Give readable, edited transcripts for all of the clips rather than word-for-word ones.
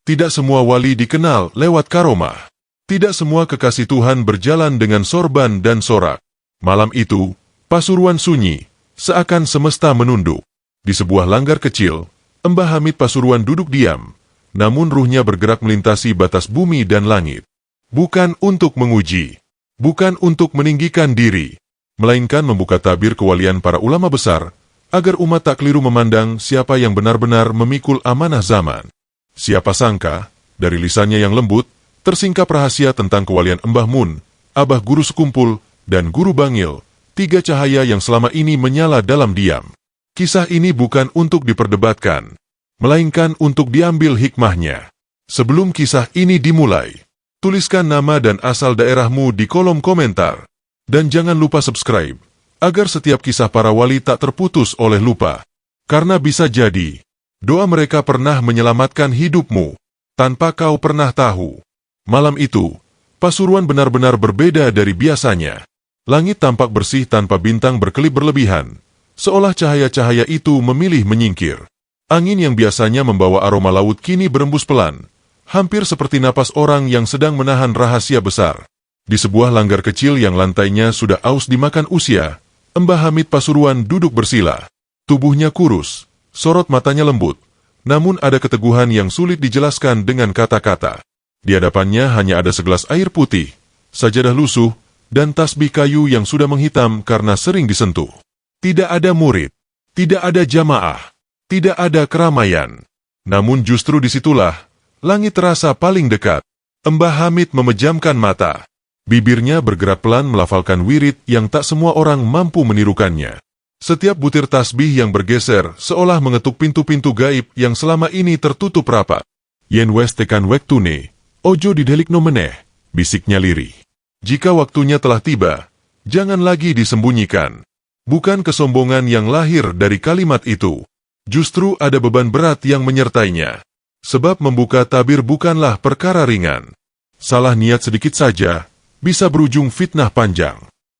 Tidak semua wali dikenal lewat karomah. Tidak semua kekasih Tuhan berjalan dengan sorban dan sorak. Malam itu, Pasuruan sunyi, seakan semesta menunduk. Di sebuah langgar kecil, Mbah Hamid Pasuruan duduk diam, namun ruhnya bergerak melintasi batas bumi dan langit. Bukan untuk menguji, bukan untuk meninggikan diri, melainkan membuka tabir kewalian para ulama besar, agar umat tak keliru memandang siapa yang benar-benar memikul amanah zaman. Siapa sangka, dari lisannya yang lembut, tersingkap rahasia tentang kewalian Mbah Mun, Abah Guru Sekumpul, dan Guru Bangil, tiga cahaya yang selama ini menyala dalam diam. Kisah ini bukan untuk diperdebatkan, melainkan untuk diambil hikmahnya. Sebelum kisah ini dimulai, tuliskan nama dan asal daerahmu di kolom komentar. Dan jangan lupa subscribe, agar setiap kisah para wali tak terputus oleh lupa. Karena bisa jadi, doa mereka pernah menyelamatkan hidupmu, tanpa kau pernah tahu. Malam itu, Pasuruan benar-benar berbeda dari biasanya. Langit tampak bersih tanpa bintang berkelip berlebihan, seolah cahaya-cahaya itu memilih menyingkir. Angin yang biasanya membawa aroma laut kini berembus pelan, hampir seperti napas orang yang sedang menahan rahasia besar. Di sebuah langgar kecil yang lantainya sudah aus dimakan usia, Mbah Hamid Pasuruan duduk bersila. Tubuhnya kurus, sorot matanya lembut, namun ada keteguhan yang sulit dijelaskan dengan kata-kata. Di hadapannya hanya ada segelas air putih, sajadah lusuh, dan tasbih kayu yang sudah menghitam karena sering disentuh. Tidak ada murid, tidak ada jamaah, tidak ada keramaian. Namun justru disitulah, langit terasa paling dekat. Mbah Hamid memejamkan mata. Bibirnya bergerak pelan melafalkan wirid yang tak semua orang mampu menirukannya. Setiap butir tasbih yang bergeser seolah mengetuk pintu-pintu gaib yang selama ini tertutup rapat. Yen wes tekan wektune, ojo didelik no meneh, bisiknya lirih. Jika waktunya telah tiba, jangan lagi disembunyikan. Bukan kesombongan yang lahir dari kalimat itu. Justru ada beban berat yang menyertainya. Sebab membuka tabir bukanlah perkara ringan. Salah niat sedikit saja, bisa berujung fitnah panjang.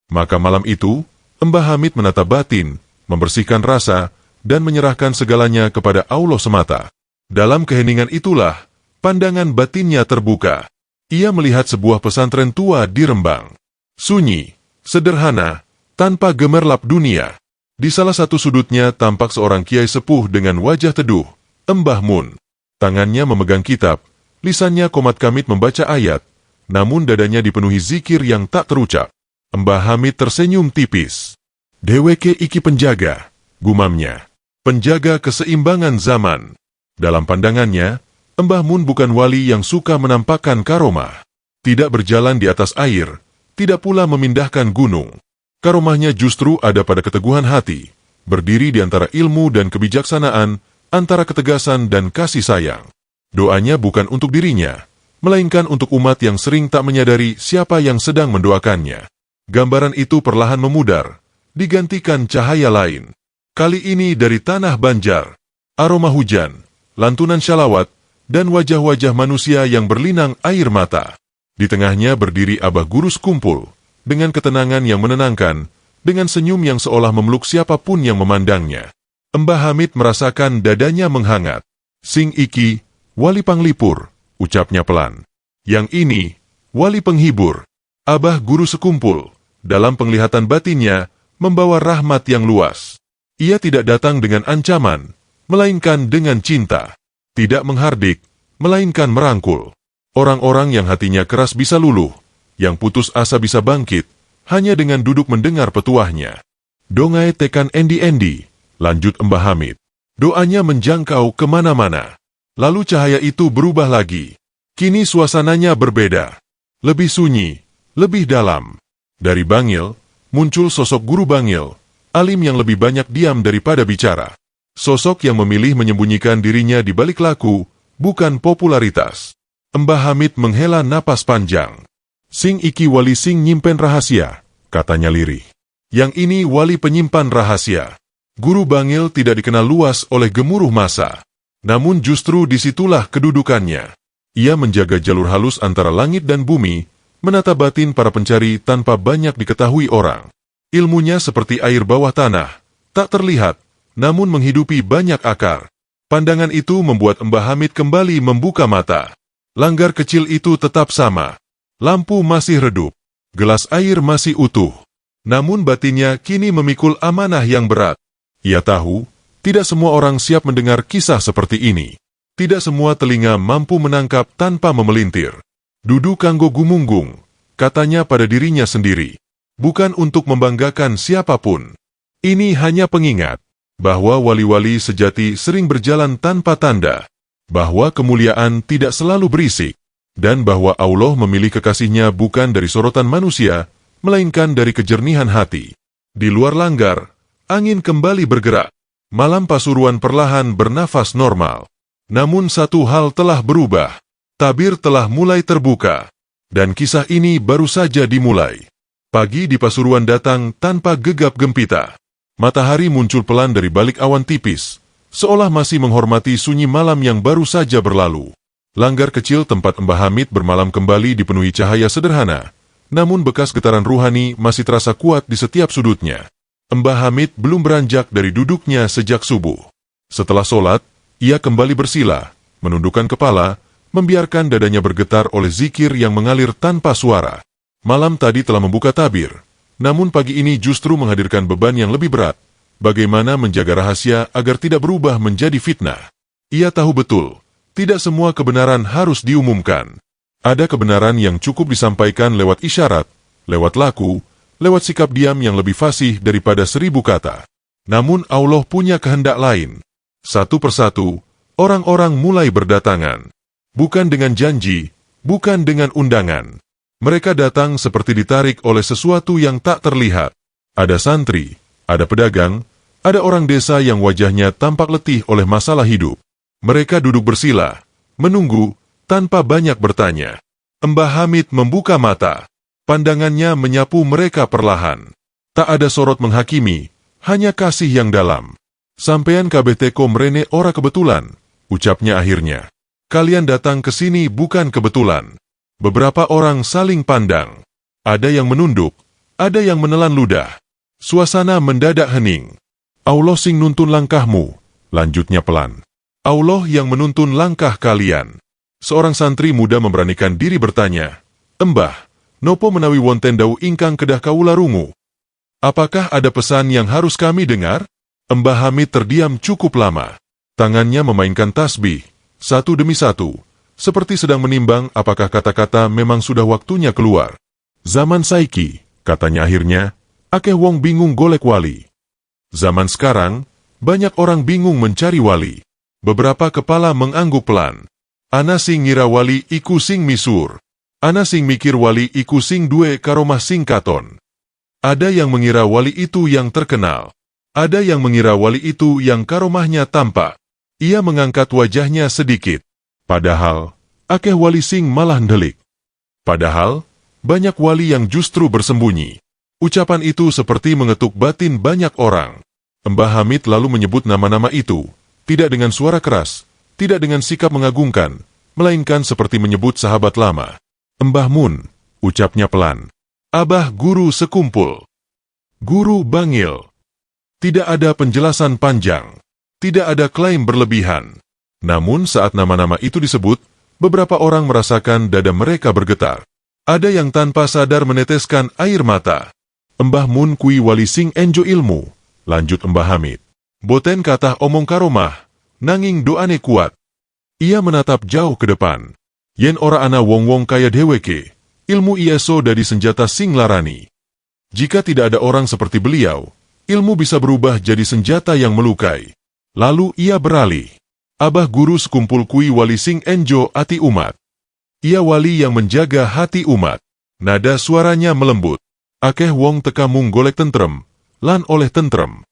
Maka malam itu, Mbah Hamid menata batin, membersihkan rasa, dan menyerahkan segalanya kepada Allah semata. Dalam keheningan itulah, pandangan batinnya terbuka. Ia melihat sebuah pesantren tua di Rembang. Sunyi, sederhana, tanpa gemerlap dunia. Di salah satu sudutnya tampak seorang kiai sepuh dengan wajah teduh, Mbah Mun. Tangannya memegang kitab, lisannya komat kamit membaca ayat, namun dadanya dipenuhi zikir yang tak terucap. Mbah Hamid tersenyum tipis. Deweke iki penjaga, gumamnya. Penjaga keseimbangan zaman. Dalam pandangannya, Mbah Mun bukan wali yang suka menampakkan karomah. Tidak berjalan di atas air, tidak pula memindahkan gunung. Karomahnya justru ada pada keteguhan hati, berdiri di antara ilmu dan kebijaksanaan, antara ketegasan dan kasih sayang. Doanya bukan untuk dirinya, melainkan untuk umat yang sering tak menyadari siapa yang sedang mendoakannya. Gambaran itu perlahan memudar, digantikan cahaya lain. Kali ini dari tanah Banjar, aroma hujan, lantunan syalawat, dan wajah-wajah manusia yang berlinang air mata. Di tengahnya berdiri Abah Guru Sekumpul, dengan ketenangan yang menenangkan, dengan senyum yang seolah memeluk siapapun yang memandangnya. Mbah Hamid merasakan dadanya menghangat. Sing iki, wali panglipur, ucapnya pelan. Yang ini, wali penghibur. Abah Guru Sekumpul, dalam penglihatan batinnya, membawa rahmat yang luas. Ia tidak datang dengan ancaman, melainkan dengan cinta. Tidak menghardik, melainkan merangkul. Orang-orang yang hatinya keras bisa luluh, yang putus asa bisa bangkit, hanya dengan duduk mendengar petuahnya. Dongai tekan endi-endi, lanjut Mbah Hamid. Doanya menjangkau kemana-mana. Lalu cahaya itu berubah lagi. Kini suasananya berbeda. Lebih sunyi, lebih dalam. Dari Bangil, muncul sosok Guru Bangil, alim yang lebih banyak diam daripada bicara. Sosok yang memilih menyembunyikan dirinya di balik laku, bukan popularitas. Mbah Hamid menghela napas panjang. Sing iki wali sing nyimpen rahasia, katanya lirih. Yang ini wali penyimpan rahasia. Guru Bangil tidak dikenal luas oleh gemuruh massa. Namun justru disitulah kedudukannya. Ia menjaga jalur halus antara langit dan bumi, menata batin para pencari tanpa banyak diketahui orang. Ilmunya seperti air bawah tanah, tak terlihat, namun menghidupi banyak akar. Pandangan itu membuat Mbah Hamid kembali membuka mata. Langgar kecil itu tetap sama. Lampu masih redup. Gelas air masih utuh. Namun batinnya kini memikul amanah yang berat. Ia tahu, tidak semua orang siap mendengar kisah seperti ini. Tidak semua telinga mampu menangkap tanpa memelintir. Dudu kanggo gumunggung, katanya pada dirinya sendiri. Bukan untuk membanggakan siapapun. Ini hanya pengingat bahwa wali-wali sejati sering berjalan tanpa tanda, bahwa kemuliaan tidak selalu berisik, dan bahwa Allah memilih kekasihnya bukan dari sorotan manusia, melainkan dari kejernihan hati. Di luar langgar, angin kembali bergerak. Malam Pasuruan perlahan bernafas normal. Namun satu hal telah berubah. Tabir telah mulai terbuka. Dan kisah ini baru saja dimulai. Pagi di Pasuruan datang tanpa gegap gempita. Matahari muncul pelan dari balik awan tipis, seolah masih menghormati sunyi malam yang baru saja berlalu. Langgar kecil tempat Mbah Hamid bermalam kembali dipenuhi cahaya sederhana, namun bekas getaran ruhani masih terasa kuat di setiap sudutnya. Mbah Hamid belum beranjak dari duduknya sejak subuh. Setelah sholat, ia kembali bersila, menundukkan kepala, membiarkan dadanya bergetar oleh zikir yang mengalir tanpa suara. Malam tadi telah membuka tabir, namun pagi ini justru menghadirkan beban yang lebih berat. Bagaimana menjaga rahasia agar tidak berubah menjadi fitnah? Ia tahu betul, tidak semua kebenaran harus diumumkan. Ada kebenaran yang cukup disampaikan lewat isyarat, lewat laku, lewat sikap diam yang lebih fasih daripada 1000 kata. Namun Allah punya kehendak lain. Satu persatu, orang-orang mulai berdatangan. Bukan dengan janji, bukan dengan undangan. Mereka datang seperti ditarik oleh sesuatu yang tak terlihat. Ada santri, ada pedagang, ada orang desa yang wajahnya tampak letih oleh masalah hidup. Mereka duduk bersila, menunggu, tanpa banyak bertanya. Mbah Hamid membuka mata. Pandangannya menyapu mereka perlahan. Tak ada sorot menghakimi, hanya kasih yang dalam. Sampean kabeh teko mrene ora kebetulan, ucapnya akhirnya. Kalian datang ke sini bukan kebetulan. Beberapa orang saling pandang. Ada yang menunduk, ada yang menelan ludah. Suasana mendadak hening. Allah sing nuntun langkahmu, lanjutnya pelan. Allah yang menuntun langkah kalian. Seorang santri muda memberanikan diri bertanya, Embah, nopo menawi wonten dawuh ingkang kedah kawula rungu? Apakah ada pesan yang harus kami dengar? Mbah Hamid terdiam cukup lama. Tangannya memainkan tasbih, satu demi satu, seperti sedang menimbang apakah kata-kata memang sudah waktunya keluar. Zaman saiki, katanya akhirnya, akeh wong bingung golek wali. Zaman sekarang, banyak orang bingung mencari wali. Beberapa kepala mengangguk pelan. Ana sing ngira wali iku sing misur. Ana sing mikir wali iku sing duwe karomah sing katon. Ada yang mengira wali itu yang terkenal. Ada yang mengira wali itu yang karomahnya tampak. Ia mengangkat wajahnya sedikit. Padahal, akeh wali sing malah ndelik. Padahal, banyak wali yang justru bersembunyi. Ucapan itu seperti mengetuk batin banyak orang. Mbah Hamid lalu menyebut nama-nama itu, tidak dengan suara keras, tidak dengan sikap mengagungkan, melainkan seperti menyebut sahabat lama. Mbah Mun, ucapnya pelan. Abah guru sekumpul. Guru bangil. Tidak ada penjelasan panjang. Tidak ada klaim berlebihan. Namun saat nama-nama itu disebut, beberapa orang merasakan dada mereka bergetar. Ada yang tanpa sadar meneteskan air mata. Mbah Mun kui wali sing enjo ilmu, lanjut Mbah Hamid. Boten katah omong karomah, nanging doane kuat. Ia menatap jauh ke depan. Yen ora ana wong-wong kaya dheweke, ilmu ieso dadi senjata sing larani. Jika tidak ada orang seperti beliau, ilmu bisa berubah jadi senjata yang melukai. Lalu ia beralih. Abah guru sekumpul kui wali sing enjo ati umat. Ia wali yang menjaga hati umat. Nada suaranya melembut. Akeh wong teka mung golek tentrem, lan oleh tentrem.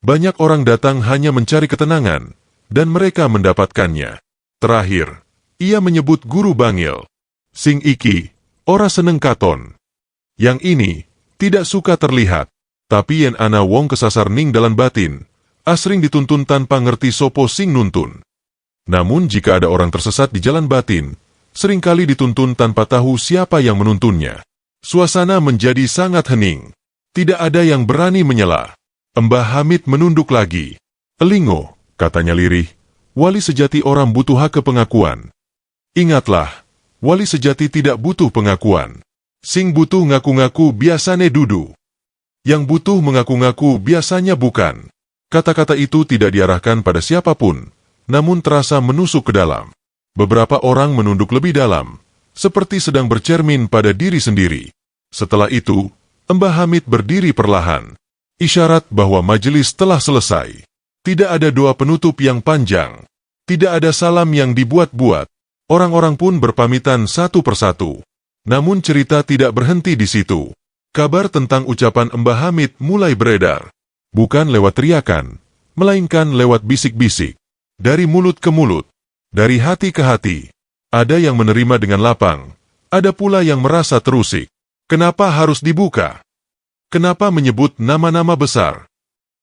Banyak orang datang hanya mencari ketenangan, dan mereka mendapatkannya. Terakhir, ia menyebut guru bangil. Sing iki, ora seneng katon. Yang ini, tidak suka terlihat. Tapi yen ana wong kesasar ning dalam batin, asring dituntun tanpa ngerti sopo sing nuntun. Namun jika ada orang tersesat di jalan batin, seringkali dituntun tanpa tahu siapa yang menuntunnya. Suasana menjadi sangat hening. Tidak ada yang berani menyela. Mbah Hamid menunduk lagi. Elingo, katanya lirih. Wali sejati orang butuh hak pengakuan. Ingatlah, wali sejati tidak butuh pengakuan. Sing butuh ngaku-ngaku biasanya dudu. Yang butuh mengaku-ngaku biasanya bukan. Kata-kata itu tidak diarahkan pada siapapun, namun terasa menusuk ke dalam. Beberapa orang menunduk lebih dalam, seperti sedang bercermin pada diri sendiri. Setelah itu, Mbah Hamid berdiri perlahan. Isyarat bahwa majelis telah selesai. Tidak ada doa penutup yang panjang. Tidak ada salam yang dibuat-buat. Orang-orang pun berpamitan satu persatu. Namun cerita tidak berhenti di situ. Kabar tentang ucapan Mbah Hamid mulai beredar. Bukan lewat teriakan, melainkan lewat bisik-bisik. Dari mulut ke mulut, dari hati ke hati. Ada yang menerima dengan lapang, ada pula yang merasa terusik. Kenapa harus dibuka? Kenapa menyebut nama-nama besar?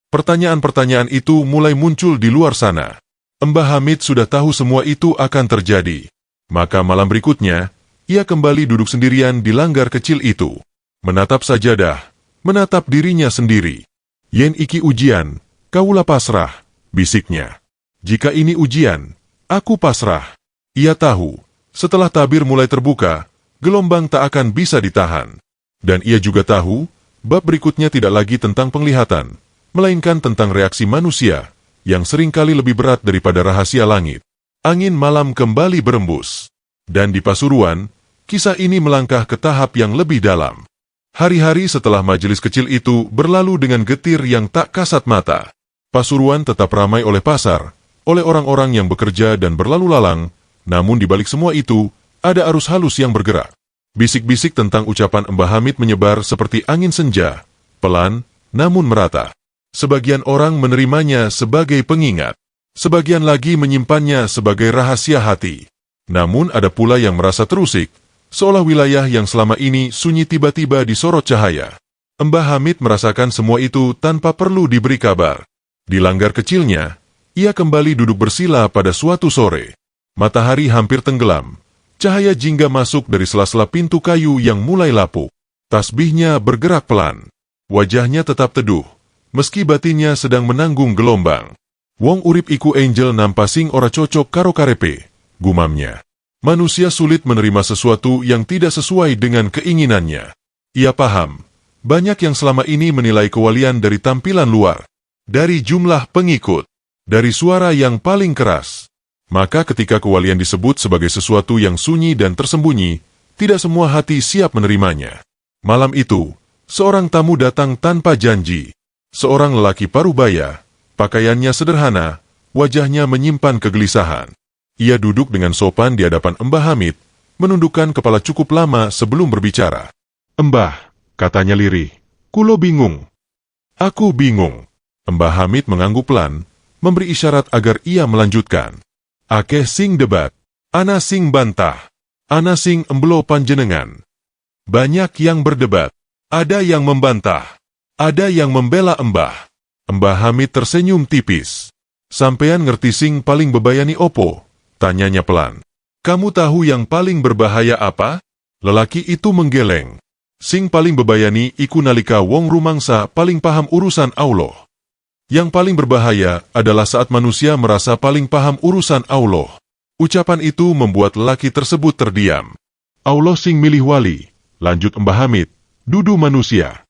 Pertanyaan-pertanyaan itu mulai muncul di luar sana. Mbah Hamid sudah tahu semua itu akan terjadi. Maka malam berikutnya, ia kembali duduk sendirian di langgar kecil itu. Menatap sajadah, menatap dirinya sendiri. Yen iki ujian, kaulah pasrah, bisiknya. Jika ini ujian, aku pasrah. Ia tahu, setelah tabir mulai terbuka, gelombang tak akan bisa ditahan. Dan ia juga tahu, bab berikutnya tidak lagi tentang penglihatan, melainkan tentang reaksi manusia, yang seringkali lebih berat daripada rahasia langit. Angin malam kembali berembus. Dan di Pasuruan, kisah ini melangkah ke tahap yang lebih dalam. Hari-hari setelah majelis kecil itu berlalu dengan getir yang tak kasat mata. Pasuruan tetap ramai oleh pasar, oleh orang-orang yang bekerja dan berlalu lalang, namun di balik semua itu, ada arus halus yang bergerak. Bisik-bisik tentang ucapan Mbah Hamid menyebar seperti angin senja, pelan, namun merata. Sebagian orang menerimanya sebagai pengingat, sebagian lagi menyimpannya sebagai rahasia hati. Namun ada pula yang merasa terusik, seolah wilayah yang selama ini sunyi tiba-tiba disorot cahaya. Mbah Hamid merasakan semua itu tanpa perlu diberi kabar. Di langgar kecilnya, ia kembali duduk bersila pada suatu sore. Matahari hampir tenggelam. Cahaya jingga masuk dari sela-sela pintu kayu yang mulai lapuk. Tasbihnya bergerak pelan. Wajahnya tetap teduh, meski batinnya sedang menanggung gelombang. Wong urip iku angel nampa sing ora cocok karo karepe, gumamnya. Manusia sulit menerima sesuatu yang tidak sesuai dengan keinginannya. Ia paham, banyak yang selama ini menilai kewalian dari tampilan luar, dari jumlah pengikut, dari suara yang paling keras. Maka ketika kewalian disebut sebagai sesuatu yang sunyi dan tersembunyi, tidak semua hati siap menerimanya. Malam itu, seorang tamu datang tanpa janji. Seorang lelaki parubaya, pakaiannya sederhana, wajahnya menyimpan kegelisahan. Ia duduk dengan sopan di hadapan Mbah Hamid, menundukkan kepala cukup lama sebelum berbicara. "Mbah," katanya lirih, "kulo bingung." "Aku bingung." Mbah Hamid mengangguk pelan, memberi isyarat agar ia melanjutkan. "Akeh sing debat, ana sing bantah, ana sing embelo panjenengan. Banyak yang berdebat, ada yang membantah, ada yang membela Mbah." Mbah Hamid tersenyum tipis. "Sampean ngerti sing paling bebayani opo?" Tanyanya pelan. "Kamu tahu yang paling berbahaya apa?" Lelaki itu menggeleng. "Sing paling bebayani iku nalika wong rumangsa paling paham urusan Allah." Yang paling berbahaya adalah saat manusia merasa paling paham urusan Allah. Ucapan itu membuat lelaki tersebut terdiam. "Allah sing milih wali," lanjut Mbah Hamid, "dudu manusia."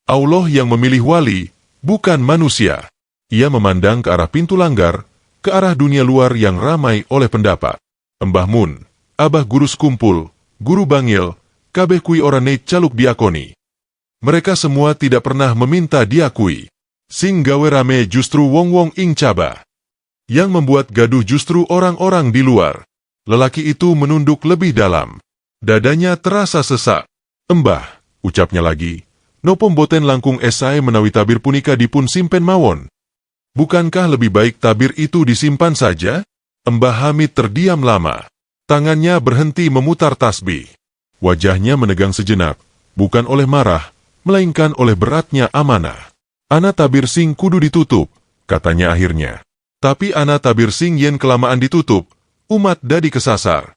Allah yang memilih wali, bukan manusia. Ia memandang ke arah pintu langgar, ke arah dunia luar yang ramai oleh pendapat. Mbah Mun, Abah Guru Skumpul, Guru Bangil, kabeh kui orane caluk diakoni. Mereka semua tidak pernah meminta diakui. Sing gawe rame justru wong-wong ing caba. Yang membuat gaduh justru orang-orang di luar. Lelaki itu menunduk lebih dalam. Dadanya terasa sesak. "Mbah," ucapnya lagi, "nopo mboten langkung esai menawi tabir punika dipun simpen mawon. Bukankah lebih baik tabir itu disimpan saja?" Mbah Hamid terdiam lama. Tangannya berhenti memutar tasbih. Wajahnya menegang sejenak, bukan oleh marah, melainkan oleh beratnya amanah. "Ana tabir sing kudu ditutup," katanya akhirnya. "Tapi ana tabir sing yen kelamaan ditutup, umat dadi kesasar."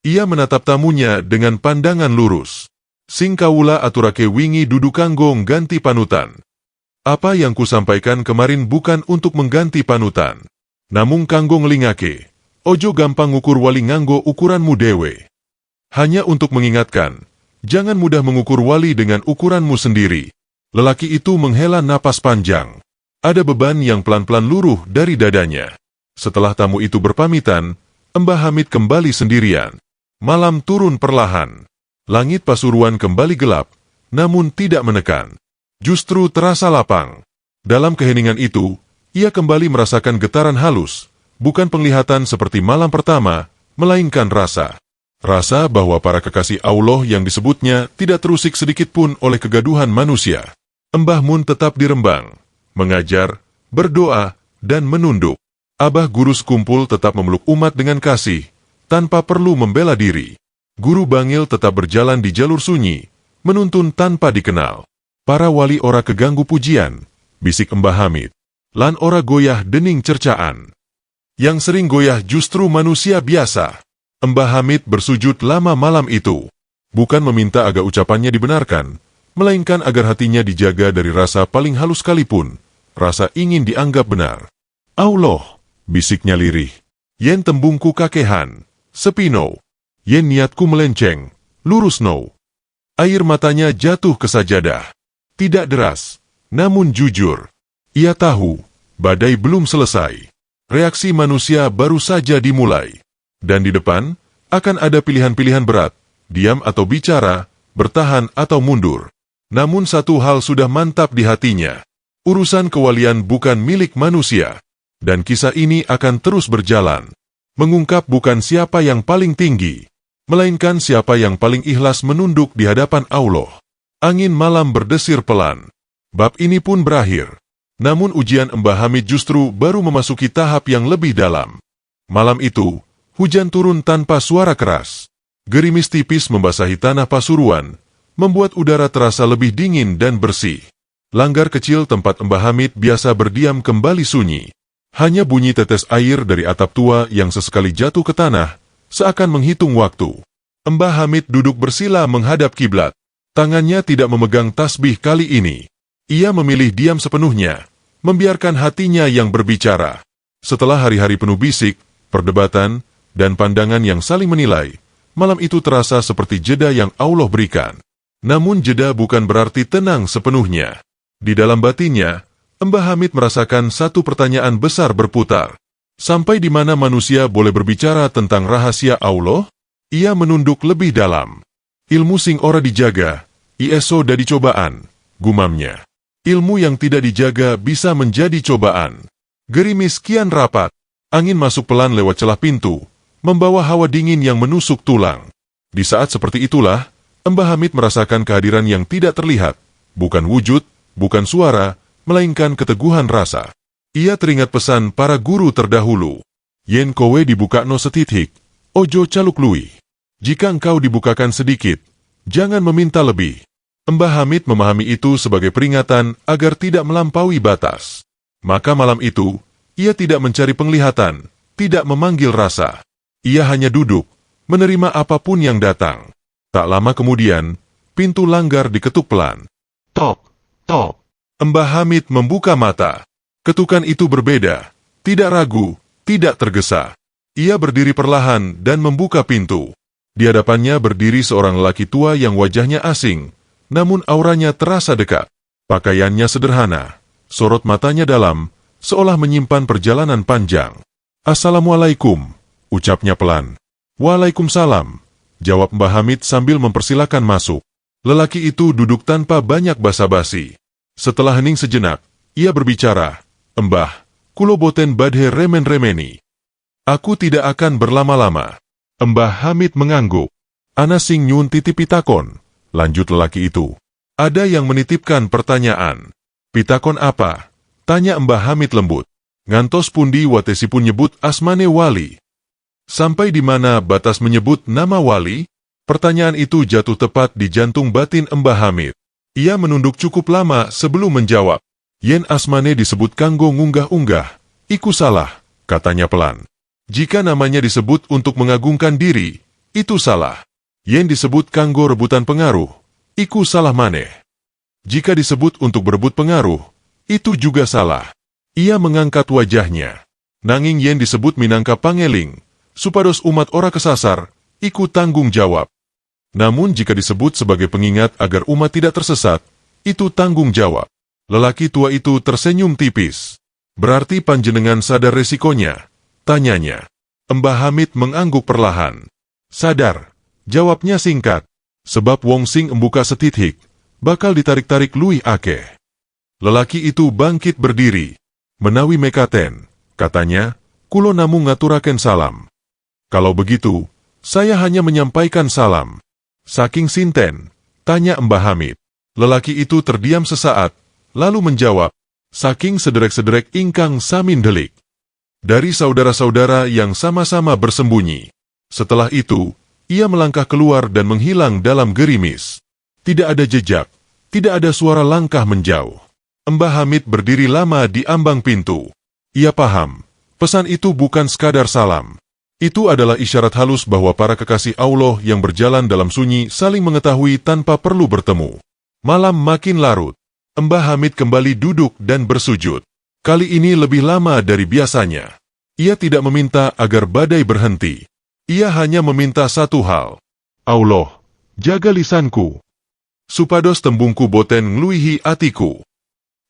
Ia menatap tamunya dengan pandangan lurus. "Sing kawula aturake wingi dudu kanggo ganti panutan. Apa yang kusampaikan kemarin bukan untuk mengganti panutan. Namung kanggo ngelingake, ojo gampang ngukur wali nganggo ukuranmu dewe. Hanya untuk mengingatkan, jangan mudah mengukur wali dengan ukuranmu sendiri. Lelaki itu menghela napas panjang. Ada beban yang pelan-pelan luruh dari dadanya. Setelah tamu itu berpamitan, Mbah Hamid kembali sendirian. Malam turun perlahan. Langit Pasuruan kembali gelap, namun tidak menekan. Justru terasa lapang. Dalam keheningan itu, ia kembali merasakan getaran halus, bukan penglihatan seperti malam pertama, melainkan rasa. Rasa bahwa para kekasih Allah yang disebutnya tidak terusik sedikitpun oleh kegaduhan manusia. Mbah Mun tetap di Rembang, mengajar, berdoa, dan menunduk. Abah Guru Sekumpul tetap memeluk umat dengan kasih, tanpa perlu membela diri. Guru Bangil tetap berjalan di jalur sunyi, menuntun tanpa dikenal. Para wali ora keganggu pujian, bisik Mbah Hamid. Lan ora goyah dening cercaan. Yang sering goyah justru manusia biasa. Mbah Hamid bersujud lama malam itu. Bukan meminta agar ucapannya dibenarkan, melainkan agar hatinya dijaga dari rasa paling halus sekalipun, rasa ingin dianggap benar. Allah, bisiknya lirih. Yen tembungku kakehan, sepino. Yen niatku melenceng, lurus no. Air matanya jatuh ke sajadah. Tidak deras, namun jujur. Ia tahu, badai belum selesai. Reaksi manusia baru saja dimulai. Dan di depan, akan ada pilihan-pilihan berat, diam atau bicara, bertahan atau mundur. Namun satu hal sudah mantap di hatinya. Urusan kewalian bukan milik manusia. Dan kisah ini akan terus berjalan. Mengungkap bukan siapa yang paling tinggi, melainkan siapa yang paling ikhlas menunduk di hadapan Allah. Angin malam berdesir pelan. Bab ini pun berakhir. Namun ujian Mbah Hamid justru baru memasuki tahap yang lebih dalam. Malam itu, hujan turun tanpa suara keras. Gerimis tipis membasahi tanah Pasuruan, membuat udara terasa lebih dingin dan bersih. Langgar kecil tempat Mbah Hamid biasa berdiam kembali sunyi. Hanya bunyi tetes air dari atap tua yang sesekali jatuh ke tanah, seakan menghitung waktu. Mbah Hamid duduk bersila menghadap kiblat. Tangannya tidak memegang tasbih kali ini. Ia memilih diam sepenuhnya, membiarkan hatinya yang berbicara. Setelah hari-hari penuh bisik, perdebatan, dan pandangan yang saling menilai, malam itu terasa seperti jeda yang Allah berikan. Namun jeda bukan berarti tenang sepenuhnya. Di dalam batinnya, Mbah Hamid merasakan satu pertanyaan besar berputar. Sampai di mana manusia boleh berbicara tentang rahasia Allah? Ia menunduk lebih dalam. Ilmu sing ora dijaga, ISO dadi cobaan, gumamnya. Ilmu yang tidak dijaga bisa menjadi cobaan. Gerimis kian rapat. Angin masuk pelan lewat celah pintu, membawa hawa dingin yang menusuk tulang. Di saat seperti itulah, Mbah Hamid merasakan kehadiran yang tidak terlihat. Bukan wujud, bukan suara, melainkan keteguhan rasa. Ia teringat pesan para guru terdahulu. Yen kowe dibukakno setithik, ojo caluk lui. Jika engkau dibukakan sedikit, jangan meminta lebih. Mbah Hamid memahami itu sebagai peringatan agar tidak melampaui batas. Maka malam itu, ia tidak mencari penglihatan, tidak memanggil rasa. Ia hanya duduk, menerima apapun yang datang. Tak lama kemudian, pintu langgar diketuk pelan. Tok, tok. Mbah Hamid membuka mata. Ketukan itu berbeda, tidak ragu, tidak tergesa. Ia berdiri perlahan dan membuka pintu. Di hadapannya berdiri seorang lelaki tua yang wajahnya asing, namun auranya terasa dekat. Pakaiannya sederhana, sorot matanya dalam, seolah menyimpan perjalanan panjang. "Assalamualaikum," ucapnya pelan. "Waalaikumsalam," jawab Mbah Hamid sambil mempersilakan masuk. Lelaki itu duduk tanpa banyak basa-basi. Setelah hening sejenak, ia berbicara, "Mbah, kulo boten badhe remen-remeni. Aku tidak akan berlama-lama." Mbah Hamid mengangguk. "Ana sing nyun titip pitakon," lanjut lelaki itu. "Ada yang menitipkan pertanyaan." "Pitakon apa?" tanya Mbah Hamid lembut. "Ngantos pundi watesipun nyebut asmane wali? Sampai di mana batas menyebut nama wali?" Pertanyaan itu jatuh tepat di jantung batin Mbah Hamid. Ia menunduk cukup lama sebelum menjawab. "Yen asmane disebut kanggo ngunggah-unggah, iku salah," katanya pelan. "Jika namanya disebut untuk mengagungkan diri, itu salah. Yen disebut kanggo rebutan pengaruh, iku salah maneh. Jika disebut untuk berebut pengaruh, itu juga salah." Ia mengangkat wajahnya. Nanging yen disebut minangka pangeling, supados umat ora kesasar, iku tanggung jawab. Namun jika disebut sebagai pengingat agar umat tidak tersesat, itu tanggung jawab. Lelaki tua itu tersenyum tipis. Berarti panjenengan sadar resikonya? Tanyanya. Mbah Hamid mengangguk perlahan. Sadar, jawabnya singkat. Sebab wong sing embuka setithik, bakal ditarik-tarik luwih akeh. Lelaki itu bangkit berdiri. Menawi mekaten, katanya, kulo namung ngaturaken salam. Kalau begitu, saya hanya menyampaikan salam. Saking sinten? Tanya Mbah Hamid. Lelaki itu terdiam sesaat, lalu menjawab, saking sederek-sederek ingkang samin delik. Dari saudara-saudara yang sama-sama bersembunyi. Setelah itu, ia melangkah keluar dan menghilang dalam gerimis. Tidak ada jejak, tidak ada suara langkah menjauh. Mbah Hamid berdiri lama di ambang pintu. Ia paham, pesan itu bukan sekadar salam. Itu adalah isyarat halus bahwa para kekasih Allah yang berjalan dalam sunyi saling mengetahui tanpa perlu bertemu. Malam makin larut. Mbah Hamid kembali duduk dan bersujud. Kali ini lebih lama dari biasanya. Ia tidak meminta agar badai berhenti. Ia hanya meminta satu hal. Allah, jaga lisanku. Supados tembungku boten ngluihi atiku.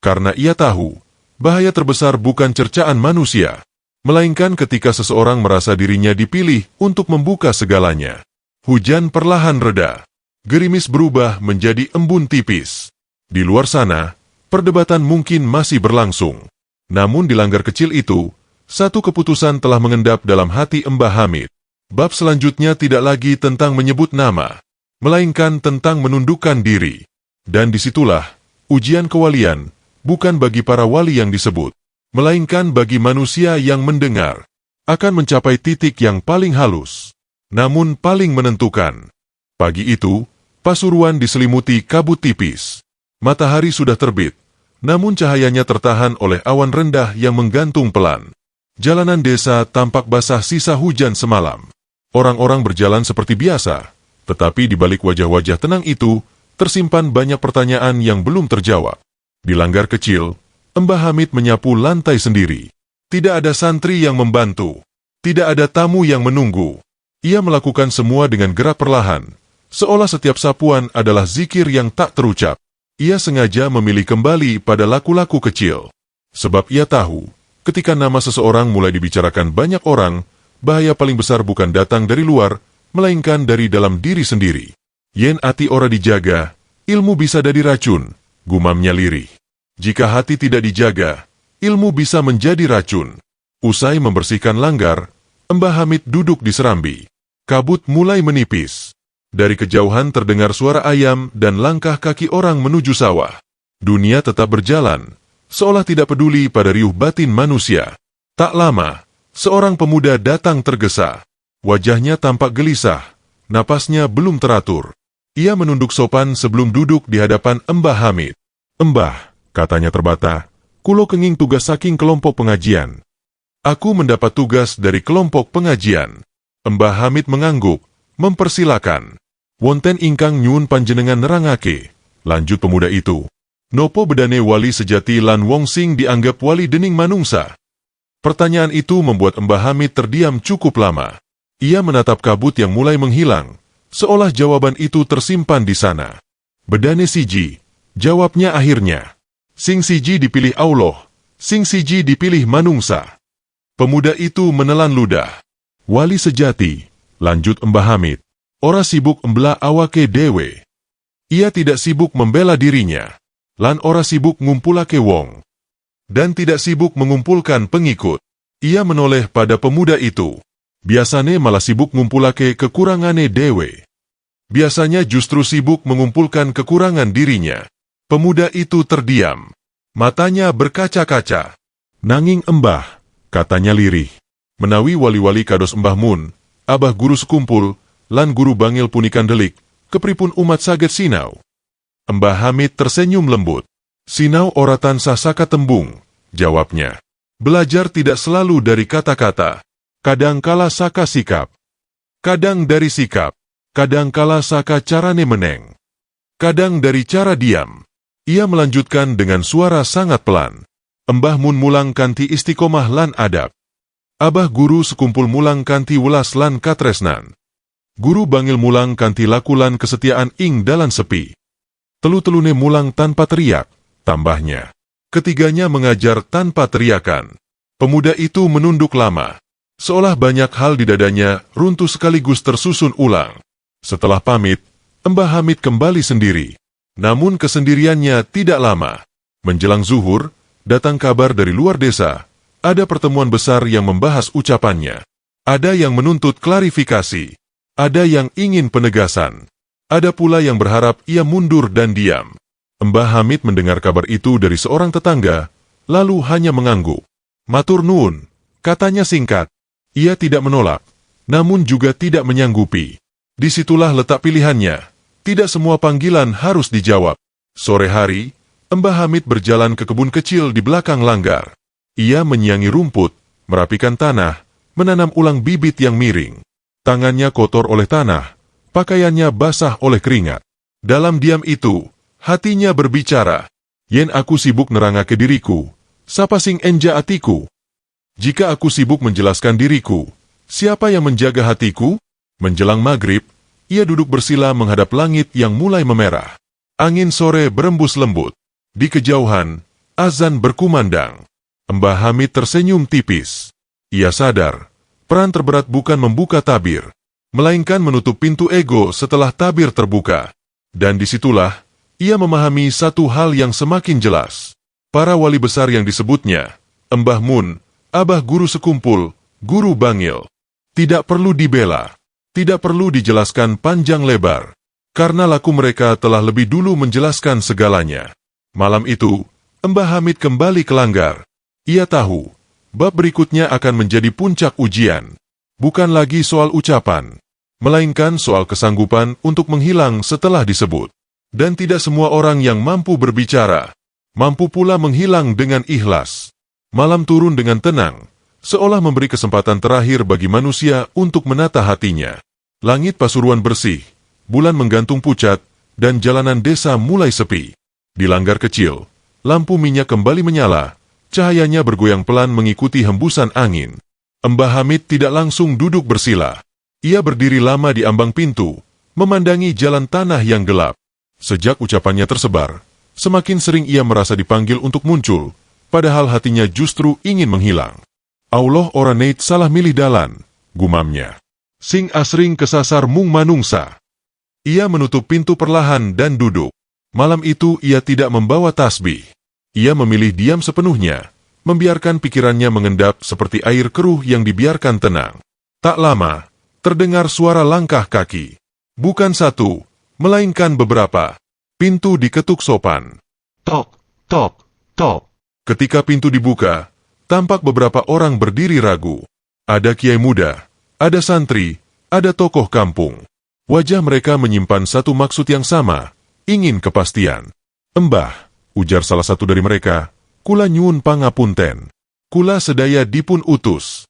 Karena ia tahu, bahaya terbesar bukan cercaan manusia, melainkan ketika seseorang merasa dirinya dipilih untuk membuka segalanya. Hujan perlahan reda. Gerimis berubah menjadi embun tipis. Di luar sana, perdebatan mungkin masih berlangsung. Namun di langgar kecil itu, satu keputusan telah mengendap dalam hati Mbah Hamid. Bab selanjutnya tidak lagi tentang menyebut nama, melainkan tentang menundukkan diri. Dan disitulah, ujian kewalian, bukan bagi para wali yang disebut, melainkan bagi manusia yang mendengar, akan mencapai titik yang paling halus, namun paling menentukan. Pagi itu, Pasuruan diselimuti kabut tipis. Matahari sudah terbit, namun cahayanya tertahan oleh awan rendah yang menggantung pelan. Jalanan desa tampak basah sisa hujan semalam. Orang-orang berjalan seperti biasa, tetapi di balik wajah-wajah tenang itu, tersimpan banyak pertanyaan yang belum terjawab. Di langgar kecil, Mbah Hamid menyapu lantai sendiri. Tidak ada santri yang membantu. Tidak ada tamu yang menunggu. Ia melakukan semua dengan gerak perlahan, seolah setiap sapuan adalah zikir yang tak terucap. Ia sengaja memilih kembali pada laku-laku kecil. Sebab ia tahu, ketika nama seseorang mulai dibicarakan banyak orang, bahaya paling besar bukan datang dari luar, melainkan dari dalam diri sendiri. Yen ati ora dijaga, ilmu bisa jadi racun, gumamnya lirih. Jika hati tidak dijaga, ilmu bisa menjadi racun. Usai membersihkan langgar, Mbah Hamid duduk di serambi. Kabut mulai menipis. Dari kejauhan terdengar suara ayam dan langkah kaki orang menuju sawah. Dunia tetap berjalan, seolah tidak peduli pada riuh batin manusia. Tak lama, seorang pemuda datang tergesa. Wajahnya tampak gelisah, napasnya belum teratur. Ia menunduk sopan sebelum duduk di hadapan Mbah Hamid. Mbah, katanya terbata, kulo kenging tugas saking kelompok pengajian. Aku mendapat tugas dari kelompok pengajian. Mbah Hamid mengangguk, mempersilakan. Wonten ingkang nyuwun panjenengan nerangake, lanjut pemuda itu. Nopo bedane wali sejati lan wong sing dianggap wali dening manungsa? Pertanyaan itu membuat Mbah Hamid terdiam cukup lama. Ia menatap kabut yang mulai menghilang, seolah jawaban itu tersimpan di sana. Bedane siji, jawabnya akhirnya. Sing siji dipilih Allah, sing siji dipilih manungsa. Pemuda itu menelan ludah. Wali sejati, lanjut Mbah Hamid, ora sibuk embela awake dewe. Ia tidak sibuk membela dirinya, lan ora sibuk ngumpulake wong, dan tidak sibuk mengumpulkan pengikut. Ia menoleh pada pemuda itu. Biasanya malah sibuk ngumpulake kekurangane dewe. Biasanya justru sibuk mengumpulkan kekurangan dirinya. Pemuda itu terdiam. Matanya berkaca-kaca. Nanging Mbah, katanya lirih, menawi wali-wali kados Mbah Mun, abah guru sekumpul, lan guru bangil punikan delik, kepripun umat saget sinau? Mbah Hamid tersenyum lembut. Sinau ora tansah saka tembung, jawabnya. Belajar tidak selalu dari kata-kata. Kadangkala saka sikap. Kadang dari sikap. Kadangkala saka carane meneng. Kadang dari cara diam. Ia melanjutkan dengan suara sangat pelan. Mbah Mun mulang kanthi istiqomah lan adab. Abah guru sekumpul mulang kanti welas lan katresnan. Guru bangil mulang kanti lakulan kesetiaan ing dalan sepi. Telu-telune mulang tanpa teriak, tambahnya. Ketiganya mengajar tanpa teriakan. Pemuda itu menunduk lama. Seolah banyak hal di dadanya runtuh sekaligus tersusun ulang. Setelah pamit, Mbah Hamid kembali sendiri. Namun kesendiriannya tidak lama. Menjelang zuhur, datang kabar dari luar desa. Ada pertemuan besar yang membahas ucapannya. Ada yang menuntut klarifikasi. Ada yang ingin penegasan. Ada pula yang berharap ia mundur dan diam. Mbah Hamid mendengar kabar itu dari seorang tetangga, lalu hanya mengangguk. Matur nuwun, katanya singkat. Ia tidak menolak, namun juga tidak menyanggupi. Disitulah letak pilihannya. Tidak semua panggilan harus dijawab. Sore hari, Mbah Hamid berjalan ke kebun kecil di belakang langgar. Ia menyiangi rumput, merapikan tanah, menanam ulang bibit yang miring. Tangannya kotor oleh tanah, pakaiannya basah oleh keringat. Dalam diam itu, hatinya berbicara, yen aku sibuk neranga ke diriku, sapa sing enja atiku? Jika aku sibuk menjelaskan diriku, siapa yang menjaga hatiku? Menjelang maghrib, ia duduk bersila menghadap langit yang mulai memerah. Angin sore berembus lembut. Di kejauhan, azan berkumandang. Mbah Hamid tersenyum tipis. Ia sadar, peran terberat bukan membuka tabir, melainkan menutup pintu ego setelah tabir terbuka. Dan disitulah, ia memahami satu hal yang semakin jelas. Para wali besar yang disebutnya, Mbah Mun, Abah guru sekumpul, guru bangil, tidak perlu dibela, tidak perlu dijelaskan panjang lebar, karena laku mereka telah lebih dulu menjelaskan segalanya. Malam itu, Mbah Hamid kembali ke langgar. Ia tahu, bab berikutnya akan menjadi puncak ujian. Bukan lagi soal ucapan, melainkan soal kesanggupan untuk menghilang setelah disebut. Dan tidak semua orang yang mampu berbicara, mampu pula menghilang dengan ikhlas. Malam turun dengan tenang, seolah memberi kesempatan terakhir bagi manusia untuk menata hatinya. Langit Pasuruan bersih, bulan menggantung pucat, dan jalanan desa mulai sepi. Di langgar kecil, lampu minyak kembali menyala, cahayanya bergoyang pelan mengikuti hembusan angin. Mbah Hamid tidak langsung duduk bersila. Ia berdiri lama di ambang pintu, memandangi jalan tanah yang gelap. Sejak ucapannya tersebar, semakin sering ia merasa dipanggil untuk muncul, padahal hatinya justru ingin menghilang. Allah ora neit salah milih dalan, gumamnya. Sing asring kesasar mung manungsa. Ia menutup pintu perlahan dan duduk. Malam itu ia tidak membawa tasbih. Ia memilih diam sepenuhnya, membiarkan pikirannya mengendap seperti air keruh yang dibiarkan tenang. Tak lama, terdengar suara langkah kaki. Bukan satu, melainkan beberapa. Pintu diketuk sopan. Tok, tok, tok. Ketika pintu dibuka, tampak beberapa orang berdiri ragu. Ada kiai muda, ada santri, ada tokoh kampung. Wajah mereka menyimpan satu maksud yang sama, ingin kepastian. Mbah, ujar salah satu dari mereka, kula nyuwun pangapunten. Kula sedaya dipun utus.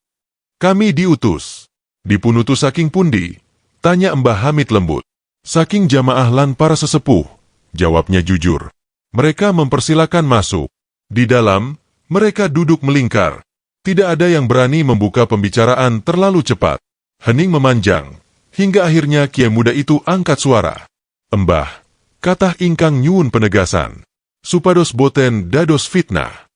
Kami diutus. Dipun utus saking pundi? Tanya Mbah Hamid lembut. Saking jamaah lan para sesepuh, jawabnya jujur. Mereka mempersilakan masuk. Di dalam, mereka duduk melingkar. Tidak ada yang berani membuka pembicaraan terlalu cepat. Hening memanjang, hingga akhirnya kiai muda itu angkat suara. Mbah, katah ingkang nyuwun penegasan. Supados boten dados fitnah.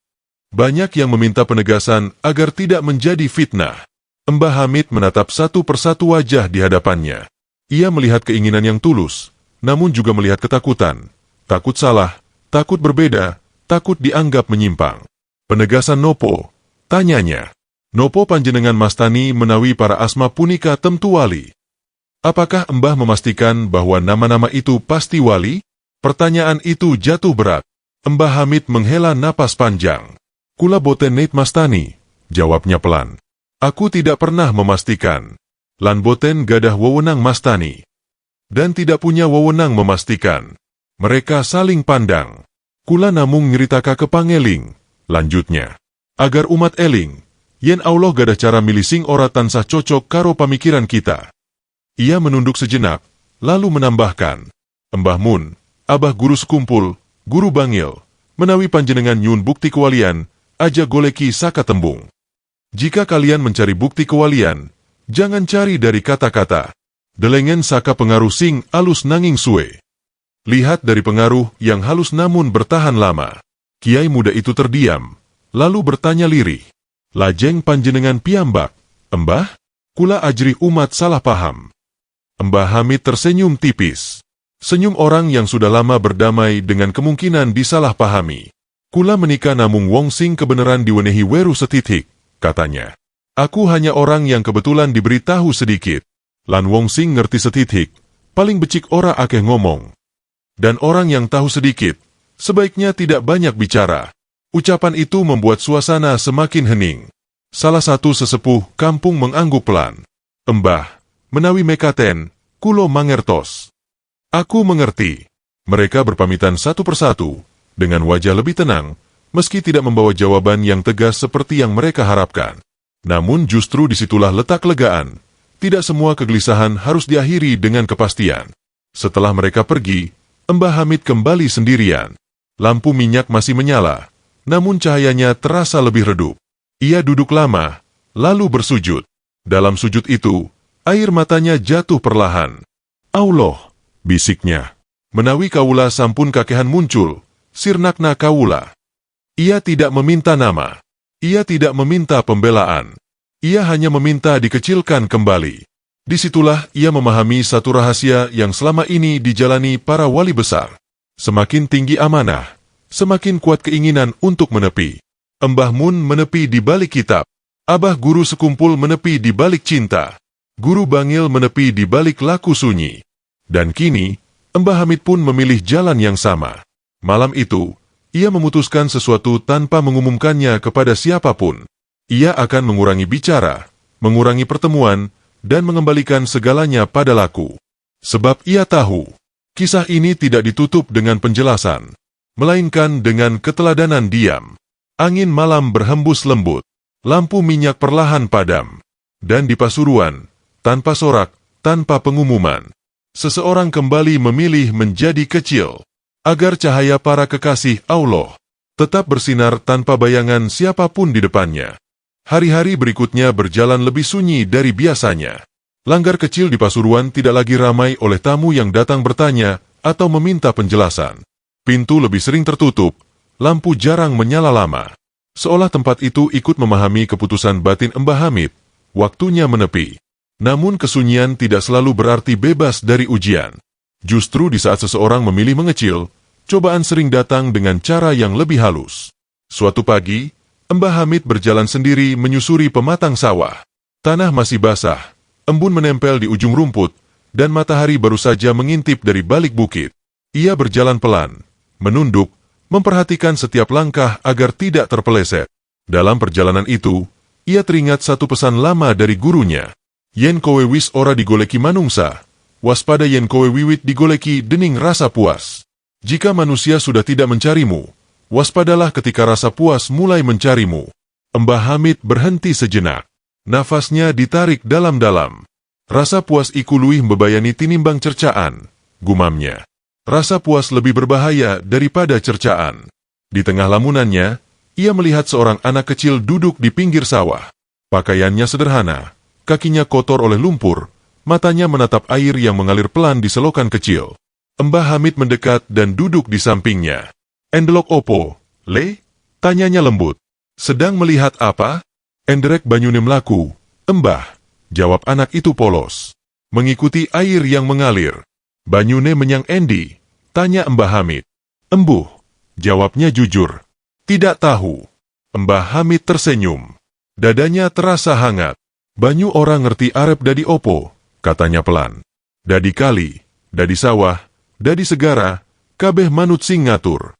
Banyak yang meminta penegasan agar tidak menjadi fitnah. Mbah Hamid menatap satu persatu wajah di hadapannya. Ia melihat keinginan yang tulus, namun juga melihat ketakutan. Takut salah, takut berbeda, takut dianggap menyimpang. Penegasan nopo? Tanyanya. Nopo panjenengan mastani menawi para asma punika temtu wali? Apakah Mbah memastikan bahwa nama-nama itu pasti wali? Pertanyaan itu jatuh berat. Mbah Hamid menghela napas panjang. Kula boten neit mastani, jawabnya pelan. Aku tidak pernah memastikan. Lan boten gadah wewenang mastani. Dan tidak punya wewenang memastikan. Mereka saling pandang. Kula namung nyeritaka kepangeling, lanjutnya. Agar umat eling, yen Allah gadah cara milih sing ora tansah cocok karo pamikiran kita. Ia menunduk sejenak, lalu menambahkan. Mbah Mun, Abah guru sekumpul, guru bangil, menawi panjenengan nyun bukti kewalian, aja goleki saka tembung. Jika kalian mencari bukti kewalian, jangan cari dari kata-kata. Delengen saka pengaruh sing alus nanging suwe. Lihat dari pengaruh yang halus namun bertahan lama. Kiai muda itu terdiam, lalu bertanya lirih. Lajeng panjenengan piyambak, Embah? Kula ajri umat salah paham. Mbah Hamid tersenyum tipis. Senyum orang yang sudah lama berdamai dengan kemungkinan disalahpahami. Kula menikah namung wong sing kebenaran diwenehi weru setithik, katanya. Aku hanya orang yang kebetulan diberi tahu sedikit. Lan wong sing ngerti setithik, paling becik ora akeh ngomong. Dan orang yang tahu sedikit, sebaiknya tidak banyak bicara. Ucapan itu membuat suasana semakin hening. Salah satu sesepuh kampung mengangguk pelan. Embah, menawi mekaten, kulo mangertos. Aku mengerti. Mereka berpamitan satu persatu, dengan wajah lebih tenang, meski tidak membawa jawaban yang tegas seperti yang mereka harapkan. Namun justru disitulah letak kelegaan. Tidak semua kegelisahan harus diakhiri dengan kepastian. Setelah mereka pergi, Mbah Hamid kembali sendirian. Lampu minyak masih menyala, namun cahayanya terasa lebih redup. Ia duduk lama, lalu bersujud. Dalam sujud itu, air matanya jatuh perlahan. Allah, bisiknya. Menawi kawula sampun kakehan muncul, sirnakna kawula. Ia tidak meminta nama. Ia tidak meminta pembelaan. Ia hanya meminta dikecilkan kembali. Disitulah ia memahami satu rahasia yang selama ini dijalani para wali besar. Semakin tinggi amanah, semakin kuat keinginan untuk menepi. Mbah Mun menepi di balik kitab. Abah guru sekumpul menepi di balik cinta. Guru Bangil menepi di balik laku sunyi. Dan kini, Mbah Hamid pun memilih jalan yang sama. Malam itu, ia memutuskan sesuatu tanpa mengumumkannya kepada siapapun. Ia akan mengurangi bicara, mengurangi pertemuan, dan mengembalikan segalanya pada laku. Sebab ia tahu, kisah ini tidak ditutup dengan penjelasan, melainkan dengan keteladanan diam. Angin malam berhembus lembut, lampu minyak perlahan padam. Dan di Pasuruan, tanpa sorak, tanpa pengumuman, seseorang kembali memilih menjadi kecil, agar cahaya para kekasih Allah tetap bersinar tanpa bayangan siapapun di depannya. Hari-hari berikutnya berjalan lebih sunyi dari biasanya. Langgar kecil di Pasuruan tidak lagi ramai oleh tamu yang datang bertanya atau meminta penjelasan. Pintu lebih sering tertutup, lampu jarang menyala lama. Seolah tempat itu ikut memahami keputusan batin Mbah Hamid, waktunya menepi. Namun kesunyian tidak selalu berarti bebas dari ujian. Justru di saat seseorang memilih mengecil, cobaan sering datang dengan cara yang lebih halus. Suatu pagi, Mbah Hamid berjalan sendiri menyusuri pematang sawah. Tanah masih basah, embun menempel di ujung rumput, dan matahari baru saja mengintip dari balik bukit. Ia berjalan pelan, menunduk, memperhatikan setiap langkah agar tidak terpeleset. Dalam perjalanan itu, ia teringat satu pesan lama dari gurunya. Yen kowe wis ora digoleki manungsa, waspada yen kowe wiwit digoleki dening rasa puas. Jika manusia sudah tidak mencarimu, waspadalah ketika rasa puas mulai mencarimu. Mbah Hamid berhenti sejenak. Nafasnya ditarik dalam-dalam. Rasa puas iku luwih mbebayani tinimbang cercaan, gumamnya. Rasa puas lebih berbahaya daripada cercaan. Di tengah lamunannya, ia melihat seorang anak kecil duduk di pinggir sawah. Pakaiannya sederhana, kakinya kotor oleh lumpur, matanya menatap air yang mengalir pelan di selokan kecil. Mbah Hamid mendekat dan duduk di sampingnya. "Endelok opo, Le?" tanyanya lembut. "Sedang melihat apa?" "Enderek banyune mlaku, Mbah," jawab anak itu polos. "Mengikuti air yang mengalir." "Banyune menyang endi?" tanya Mbah Hamid. "Embuh," jawabnya jujur. "Tidak tahu." Mbah Hamid tersenyum. Dadanya terasa hangat. "Banyu orang ngerti arep dadi opo," katanya pelan. "Dadi kali, dadi sawah, dadi segara, kabeh manut sing ngatur."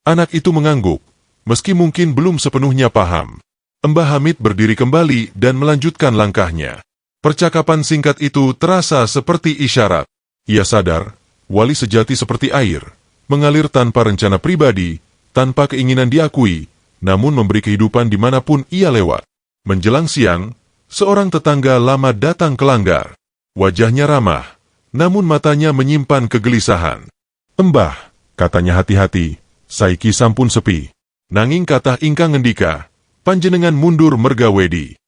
Anak itu mengangguk, meski mungkin belum sepenuhnya paham. Mbah Hamid berdiri kembali dan melanjutkan langkahnya. Percakapan singkat itu terasa seperti isyarat. Ia sadar, wali sejati seperti air, mengalir tanpa rencana pribadi, tanpa keinginan diakui, namun memberi kehidupan dimanapun ia lewat. Menjelang siang, seorang tetangga lama datang ke langgar. Wajahnya ramah, namun matanya menyimpan kegelisahan. "Mbah," katanya hati-hati, "saiki sampun sepi. Nanging kathah ingkang ngendika, panjenengan mundur merga Wedi.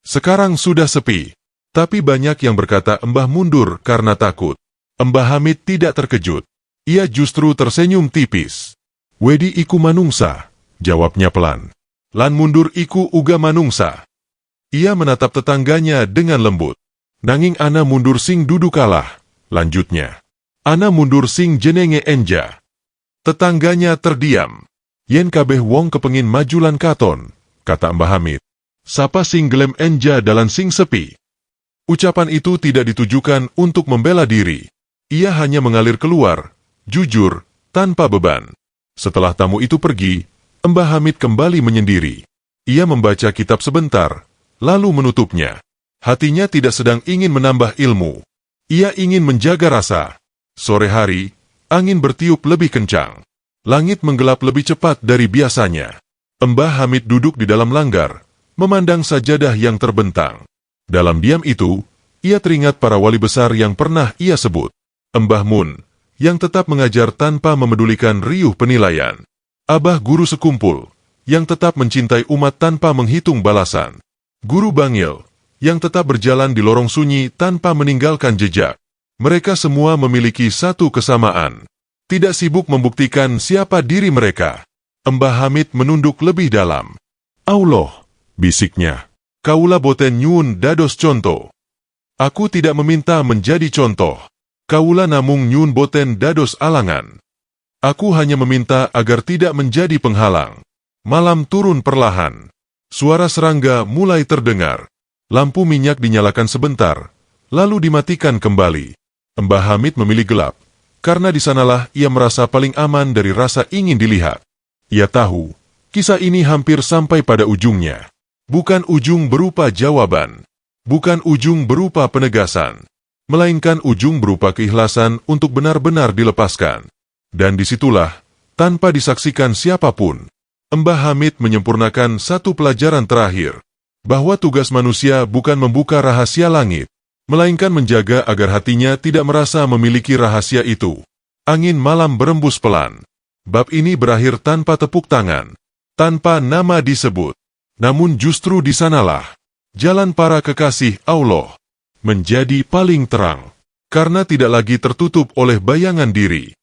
Sekarang sudah sepi, tapi banyak yang berkata Mbah mundur karena takut. Mbah Hamid tidak terkejut. Ia justru tersenyum tipis. Wedi iku manungsa, jawabnya pelan. Lan mundur iku uga manungsa. Ia menatap tetangganya dengan lembut. Nanging ana mundur sing dudu kalah, lanjutnya. Ana mundur sing jenenge Enja. Tetangganya terdiam. Yen kabeh wong kepengin majulan katon, kata Mbah Hamid. Sapa sing gelem enja dalan sing sepi. Ucapan itu tidak ditujukan untuk membela diri. Ia hanya mengalir keluar, jujur, tanpa beban. Setelah tamu itu pergi, Mbah Hamid kembali menyendiri. Ia membaca kitab sebentar, lalu menutupnya. Hatinya tidak sedang ingin menambah ilmu. Ia ingin menjaga rasa. Sore hari, angin bertiup lebih kencang. Langit menggelap lebih cepat dari biasanya. Mbah Hamid duduk di dalam langgar, memandang sajadah yang terbentang. Dalam diam itu, ia teringat para wali besar yang pernah ia sebut. Mbah Mun, yang tetap mengajar tanpa memedulikan riuh penilaian. Abah guru sekumpul, yang tetap mencintai umat tanpa menghitung balasan. Guru Bangil, yang tetap berjalan di lorong sunyi tanpa meninggalkan jejak. Mereka semua memiliki satu kesamaan. Tidak sibuk membuktikan siapa diri mereka. Mbah Hamid menunduk lebih dalam. Allah, bisiknya. Kaula boten nyuwun dados contoh. Aku tidak meminta menjadi contoh. Kaula namung nyuwun boten dados alangan. Aku hanya meminta agar tidak menjadi penghalang. Malam turun perlahan. Suara serangga mulai terdengar. Lampu minyak dinyalakan sebentar, lalu dimatikan kembali. Mbah Hamid memilih gelap, karena di sanalah ia merasa paling aman dari rasa ingin dilihat. Ia tahu, kisah ini hampir sampai pada ujungnya. Bukan ujung berupa jawaban, bukan ujung berupa penegasan, melainkan ujung berupa keikhlasan untuk benar-benar dilepaskan. Dan disitulah, tanpa disaksikan siapapun, Mbah Hamid menyempurnakan satu pelajaran terakhir, bahwa tugas manusia bukan membuka rahasia langit, melainkan menjaga agar hatinya tidak merasa memiliki rahasia itu. Angin malam berembus pelan. Bab ini berakhir tanpa tepuk tangan, tanpa nama disebut. Namun justru di sanalah jalan para kekasih Allah menjadi paling terang, karena tidak lagi tertutup oleh bayangan diri.